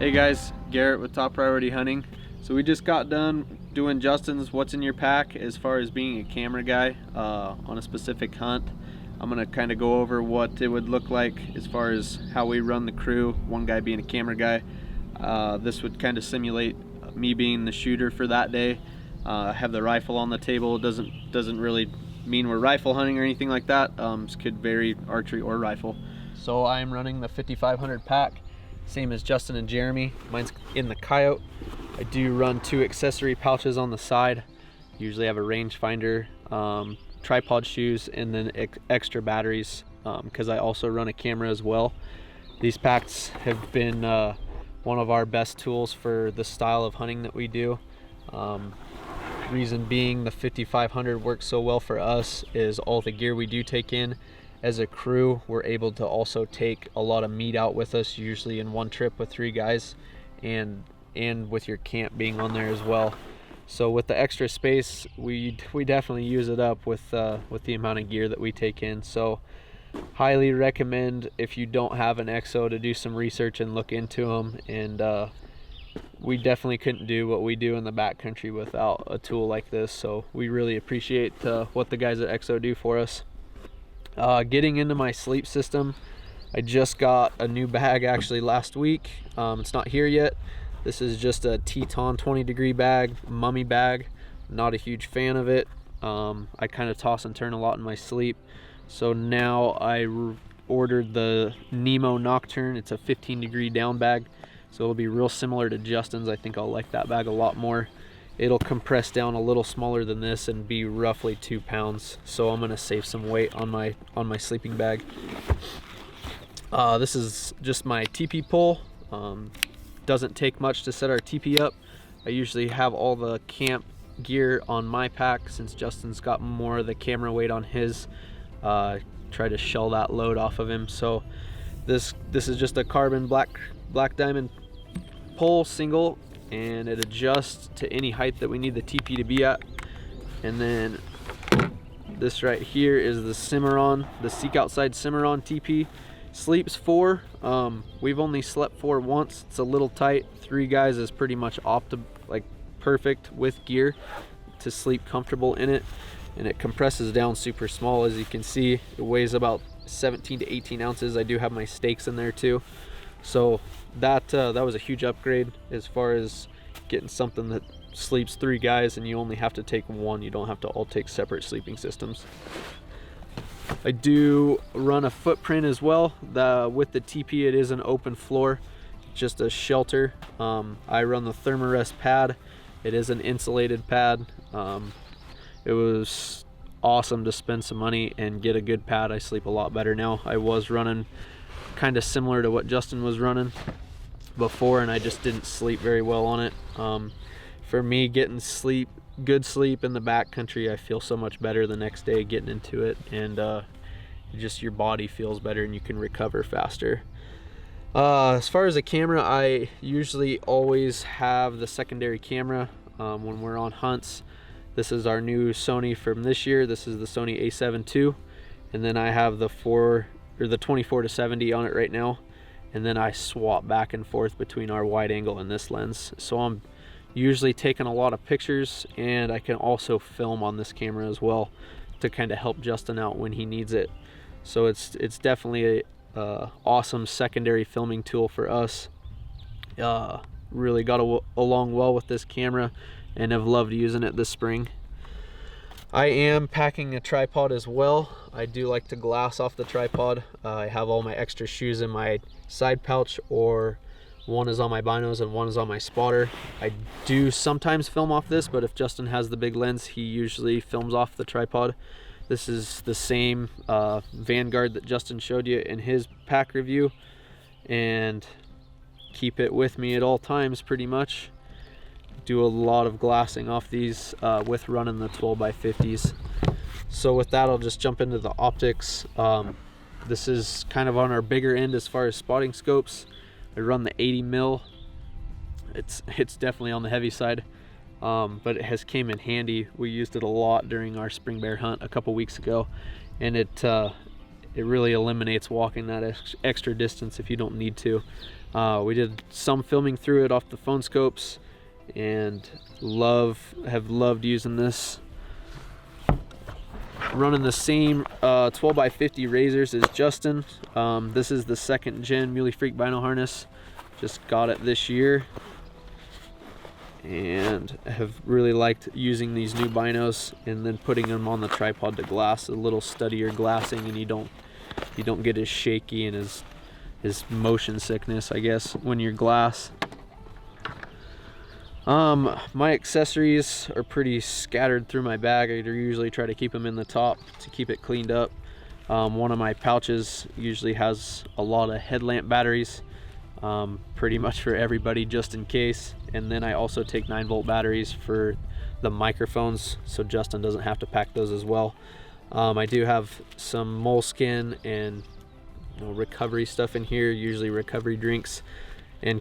Hey guys, Garrett with Top Priority Hunting. So we just got done doing Justin's what's in your pack as far as being a camera guy on a specific hunt. I'm gonna kind of go over what it would look like as far as how we run the crew, one guy being a camera guy. This would kind of simulate me being the shooter for that day. I have the rifle on the table. It doesn't really mean we're rifle hunting or anything like that. This could vary archery or rifle. So I'm running the 5500 pack, same as Justin and Jeremy. Mine's in the Coyote. I do run 2 accessory pouches on the side. Usually have a rangefinder, tripod shoes, and then extra batteries because I also run a camera as well. These packs have been one of our best tools for the style of hunting that we do. Reason being the 5500 works so well for us is all the gear we do take in as a crew, we're able to also take a lot of meat out with us, usually in one trip with 3 guys, and with your camp being on there as well. So with the extra space, we definitely use it up with the amount of gear that we take in. So highly recommend, if you don't have an EXO, to do some research and look into them. And we definitely couldn't do what we do in the backcountry without a tool like this. So we really appreciate what the guys at EXO do for us. Getting into my sleep system, I just got a new bag actually last week. It's not here yet. This is just a Teton 20-degree bag, mummy bag. Not a huge fan of it. I kind of toss and turn a lot in my sleep. So now I ordered the Nemo Nocturne. It's a 15-degree down bag. So it'll be real similar to Justin's. I think I'll like that bag a lot more. It'll compress down a little smaller than this and be roughly 2 pounds. So I'm gonna save some weight on my sleeping bag. This is just my teepee pole. Doesn't take much to set our teepee up. I usually have all the camp gear on my pack since Justin's got more of the camera weight on his. Try to shell that load off of him. So this is just a carbon black diamond pole, single, and it adjusts to any height that we need the teepee to be at. And then this right here is the Cimarron, the Seek Outside Cimarron teepee. Sleeps 4. We've only slept 4 once. It's a little tight. 3 guys is pretty much perfect with gear to sleep comfortable in it. And it compresses down super small, as you can see. It weighs about 17 to 18 ounces. I do have my stakes in there too. So that was a huge upgrade as far as getting something that sleeps 3 guys and you only have to take 1. You don't have to all take separate sleeping systems. I do run a footprint as well. With the teepee, it is an open floor, just a shelter. I run the Thermarest pad. It is an insulated pad. It was awesome to spend some money and get a good pad. I sleep a lot better now. I was running kind of similar to what Justin was running before, and I just didn't sleep very well on it. For me, getting good sleep in the backcountry, I feel so much better the next day getting into it, and just your body feels better and you can recover faster. As far as the camera, I usually always have the secondary camera when we're on hunts. This is our new Sony from this year. This is the Sony A7 II, and then I have the 24 to 70 on it right now, and then I swap back and forth between our wide angle and this lens. So I'm usually taking a lot of pictures, and I can also film on this camera as well to kind of help Justin out when he needs it. So it's definitely a awesome secondary filming tool for us. Really got along well with this camera and have loved using it this spring. I am packing a tripod as well. I do like to glass off the tripod. I have all my extra shoes in my side pouch, or one is on my binos and one is on my spotter. I do sometimes film off this, but if Justin has the big lens, he usually films off the tripod. This is the same Vanguard that Justin showed you in his pack review, and keep it with me at all times pretty much. Do a lot of glassing off these with running the 12x50s. So with that, I'll just jump into the optics. This is kind of on our bigger end as far as spotting scopes. I run the 80 mil. It's definitely on the heavy side, but it has came in handy. We used it a lot during our spring bear hunt a couple weeks ago, and it really eliminates walking that extra distance if you don't need to. We did some filming through it off the phone scopes, and have loved using this. Running the same 12x50 razors as Justin. This is the 2nd gen Muley Freak Bino harness. Just got it this year, and have really liked using these new binos and then putting them on the tripod to glass. A little steadier glassing, and you don't get as shaky and his motion sickness, I guess, when you're glass. My accessories are pretty scattered through my bag. I usually try to keep them in the top to keep it cleaned up. One of my pouches usually has a lot of headlamp batteries, pretty much for everybody, just in case. And then I also take 9-volt batteries for the microphones, so Justin doesn't have to pack those as well. I do have some moleskin and recovery stuff in here, usually recovery drinks, and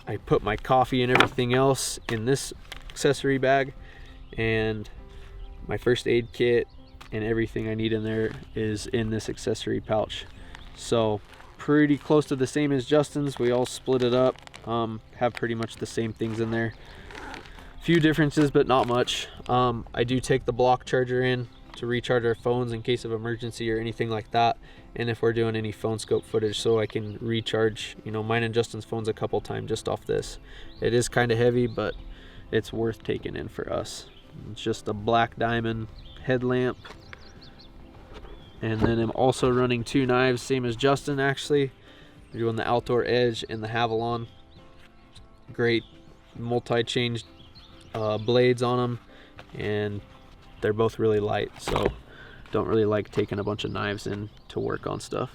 I put my coffee and everything else in this accessory bag, and my first aid kit and everything I need in there is in this accessory pouch. So pretty close to the same as Justin's. We all split it up, have pretty much the same things in there. Few differences, but not much. I do take the block charger in to recharge our phones in case of emergency or anything like that, and if we're doing any phone scope footage, so I can recharge mine and Justin's phones a couple times just off this. It is kind of heavy, but it's worth taking in for us. It's just a black diamond headlamp, and then I'm also running 2 knives, same as Justin. Actually, we're doing the Outdoor Edge and the Havalon. Great multi-change blades on them, and they're both really light, so don't really like taking a bunch of knives in to work on stuff.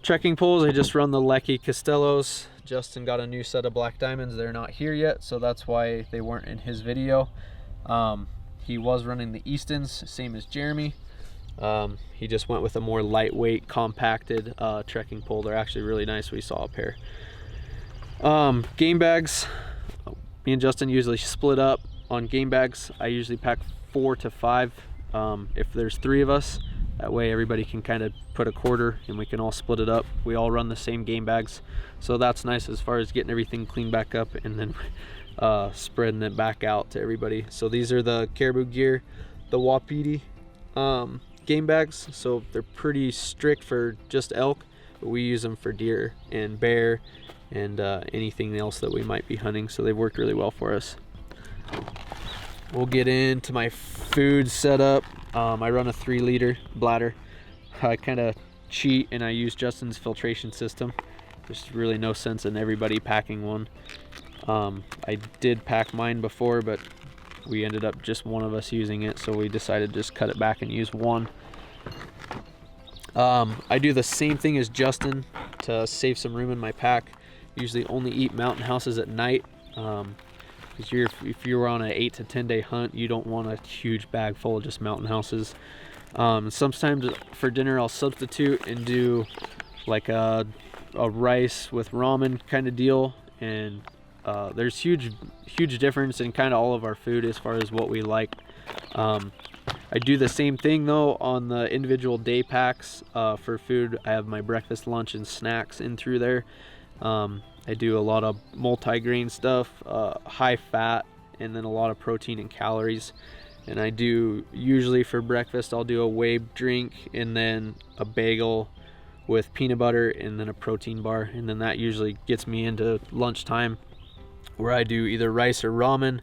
Trekking poles, I just run the Lecky Castellos. Justin got a new set of black diamonds. They're not here yet, so that's why they weren't in his video. He was running the Eastons, same as Jeremy. He just went with a more lightweight, compacted trekking pole. They're actually really nice. We saw a pair. Game bags, me and Justin usually split up on game bags. I usually pack 4 to 5 if there's 3 of us. That way everybody can kind of put a quarter and we can all split it up. We all run the same game bags, so that's nice as far as getting everything cleaned back up and then spreading it back out to everybody. So these are the Caribou Gear, the Wapiti game bags. So they're pretty strict for just elk, but we use them for deer and bear and anything else that we might be hunting, so they've worked really well for us. We'll get into my food setup. I run a 3-liter bladder. I kind of cheat and I use Justin's filtration system. There's really no sense in everybody packing one. I did pack mine before, but we ended up just one of us using it, so we decided to just cut it back and use one. I do the same thing as Justin to save some room in my pack. Usually only eat mountain houses at night. Because if you're on an 8 to 10 day hunt, you don't want a huge bag full of just mountain houses. Sometimes for dinner I'll substitute and do like a rice with ramen kind of deal, and there's huge difference in kind of all of our food as far as what we like. I do the same thing though on the individual day packs. For food, I have my breakfast, lunch, and snacks in through there. I do a lot of multi-grain stuff, high fat, and then a lot of protein and calories. And I do, usually for breakfast, I'll do a whey drink and then a bagel with peanut butter and then a protein bar. And then that usually gets me into lunchtime, where I do either rice or ramen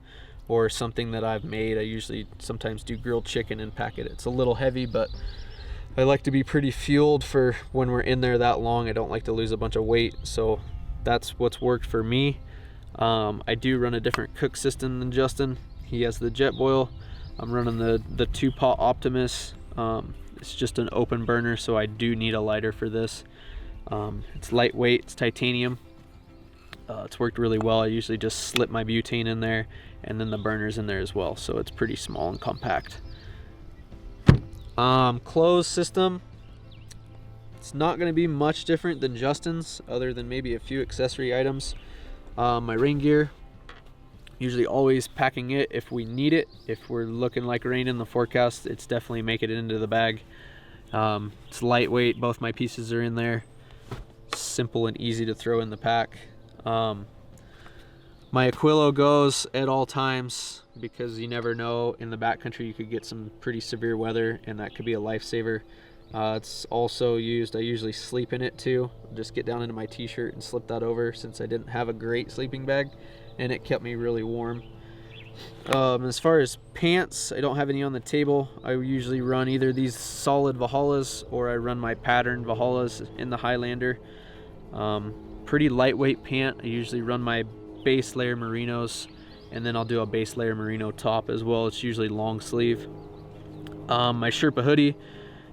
or something that I've made. I usually sometimes do grilled chicken and pack it. It's a little heavy, but I like to be pretty fueled for when we're in there that long. I don't like to lose a bunch of weight, so that's what's worked for me. I do run a different cook system than Justin. He has the jet boil. I'm running the 2-pot Optimus. It's just an open burner, so I do need a lighter for this. It's lightweight, it's titanium. It's worked really well. I usually just slip my butane in there, and then the burner's in there as well, so it's pretty small and compact. Clothes system, it's not going to be much different than Justin's, other than maybe a few accessory items. My rain gear, usually always packing it if we need it. If we're looking like rain in the forecast, it's definitely making it into the bag. It's lightweight, both my pieces are in there. simple and easy to throw in the pack. My Aquilo goes at all times because you never know, in the backcountry you could get some pretty severe weather and that could be a lifesaver. It's also used, I usually sleep in it too. Just get down into my t-shirt and slip that over, since I didn't have a great sleeping bag and it kept me really warm. As far as pants, I don't have any on the table. I usually run either these solid Valhallas or I run my patterned Valhallas in the Highlander. Pretty lightweight pant. I usually run my base layer merinos, and then I'll do a base layer merino top as well. It's usually long sleeve. My Sherpa hoodie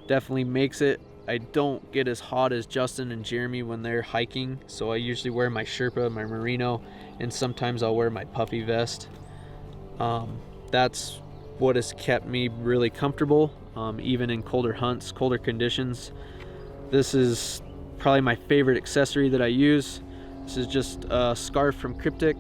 definitely makes it. I don't get as hot as Justin and Jeremy when they're hiking, so I usually wear my Sherpa, my merino, and sometimes I'll wear my puffy vest. That's what has kept me really comfortable, even in colder hunts, colder conditions. This is probably my favorite accessory that I use. This is just a scarf from Cryptic,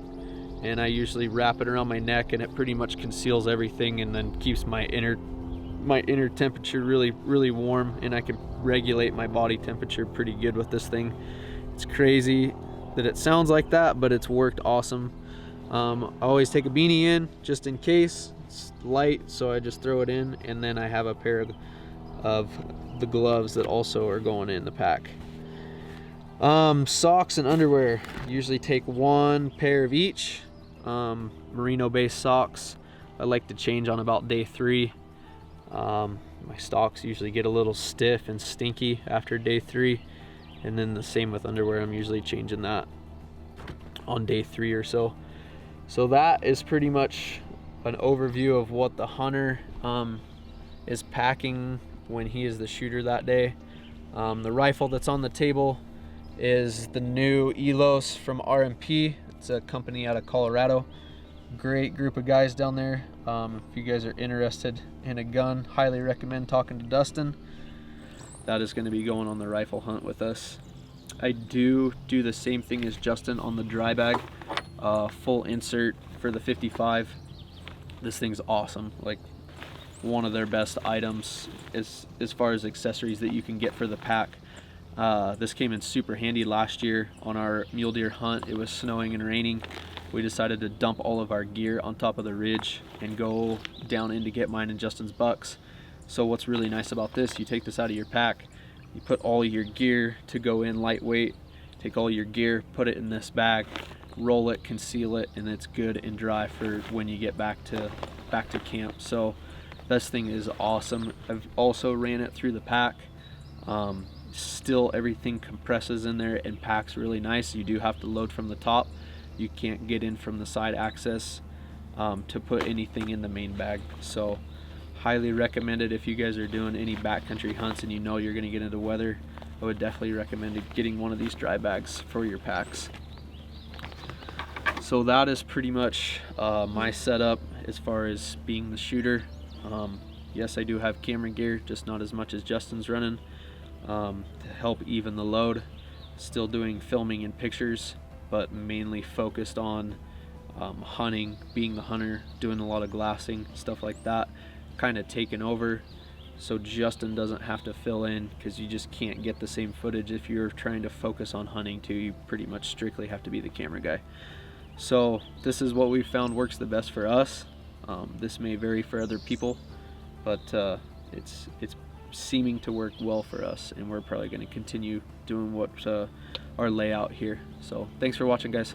and I usually wrap it around my neck, and it pretty much conceals everything and then keeps my inner temperature really warm, and I can regulate my body temperature pretty good with this thing. It's crazy that it sounds like that, but it's worked awesome. I always take a beanie in just in case. It's light, so I just throw it in, and then I have a pair of the gloves that also are going in the pack. Socks and underwear, usually take one pair of each. Merino based socks I like to change on about day 3. My socks usually get a little stiff and stinky after day 3, and then the same with underwear. I'm usually changing that on day 3 or so. So that is pretty much an overview of what the hunter is packing when he is the shooter that day. The rifle that's on the table is the new Elos from RMP. It's a company out of Colorado. Great group of guys down there. If you guys are interested in a gun, highly recommend talking to Dustin. That is going to be going on the rifle hunt with us. I do the same thing as Justin on the dry bag. Full insert for the 55. This thing's awesome. Like, one of their best items as far as accessories that you can get for the pack. This came in super handy last year on our mule deer hunt. It was snowing and raining. We decided to dump all of our gear on top of the ridge and go down in to get mine and Justin's bucks. So what's really nice about this, you take this out of your pack, you put all your gear to go in lightweight, take all your gear, put it in this bag, roll it, conceal it, and it's good and dry for when you get back to camp. So this thing is awesome. I've also ran it through the pack. Still everything compresses in there and packs really nice. You do have to load from the top. You can't get in from the side access to put anything in the main bag. So highly recommend it if you guys are doing any backcountry hunts and you know you're going to get into weather. I would definitely recommend getting one of these dry bags for your packs. So that is pretty much my setup as far as being the shooter. Yes, I do have camera gear, just not as much as Justin's running, to help even the load. Still doing filming and pictures, but mainly focused on hunting, being the hunter, doing a lot of glassing, stuff like that, kind of taking over so Justin doesn't have to fill in, because you just can't get the same footage if you're trying to focus on hunting too. You pretty much strictly have to be the camera guy. So this is what we found works the best for us. This may vary for other people, but it's seeming to work well for us, and we're probably going to continue doing what our layout here. So thanks for watching, guys.